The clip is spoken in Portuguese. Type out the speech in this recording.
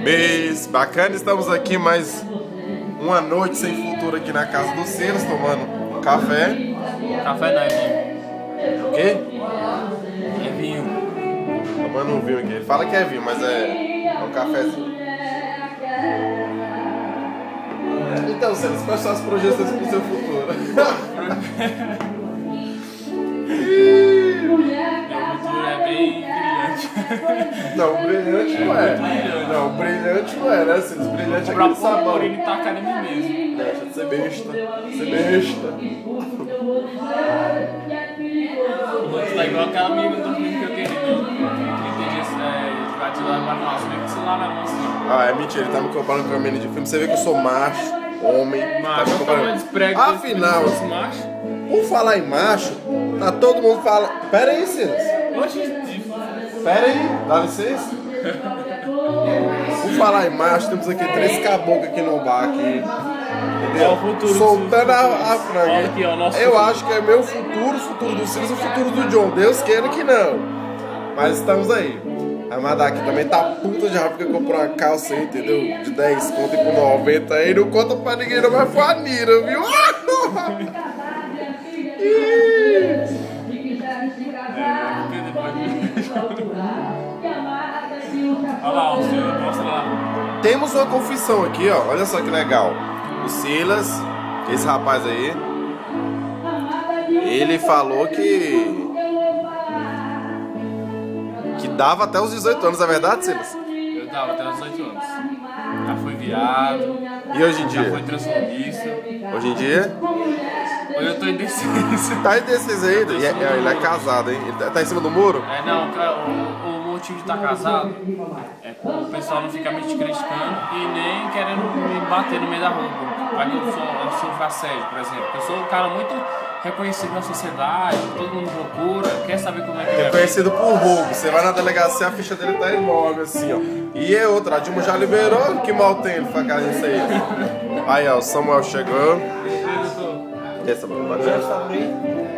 Mês bacana, estamos aqui mais uma noite sem futuro aqui na casa dos Silas, tomando um café. Café não, é vinho. O quê? É vinho. Tomando um vinho aqui. Ele fala que é vinho, mas é um cafezinho. Então, Silas, quais são as projeções para o seu futuro? Meu futuro é bem brilhante. Não, brilhante não é. Não, brilhante não é, né, Silas? Brilhante é Pra aquele sabão. pôr ele tacar em mim mesmo. Deixa de ser besta. Ser besta. Você tá igual aquela amiga do filme que eu queria. Que entendi de vai te levar no nosso, vem com o celular na mão assim. Ah, é mentira, ele tá me comparando com a menina de filme. Você vê que eu sou macho, homem. Macho, tá me comparando. desprego. Afinal, macho. por falar em macho, tá todo mundo fala. Pera aí, Silas. Pera aí, dá licença. Por falar em macho, temos aqui 3 caboclos aqui no bar aqui. Qual o futuro Soltando a franga. Olha aqui, ó, nosso Eu futuro. acho que é meu futuro, o futuro do Silas e o futuro do John. Deus queira que não. Mas estamos aí. A Madaki também tá puta de raiva porque comprou uma calça aí, entendeu? De 10 conto e por 90 aí. Não conta pra ninguém não, mas foi a Nira, viu? Olha lá, o senhor, mostra lá. Temos uma confissão aqui, ó. Olha só que legal. O Silas, esse rapaz aí, ele falou que dava até os 18 anos, é verdade, Silas? Eu dava até os 18 anos. Já fui viado. E hoje em Já dia? fui transformista. Hoje em dia? Hoje eu tô indeciso. Tá indeciso ainda? E ele é casado, hein? Ele tá em cima do muro? É, não, cara, o motivo de estar casado é o pessoal não ficar me criticando e nem querendo me bater no meio da rua. Vai que eu sofro assédio, por exemplo. Eu sou um cara muito reconhecido na sociedade, todo mundo procura, quer saber como é que é. Reconhecido por roubo. Você vai na delegacia, a ficha dele tá enorme, assim, ó. E é outra, a Dilma já liberou, que mal tem ele pra fazer isso aí. Aí, ó, o Samuel chegou. Quer saber?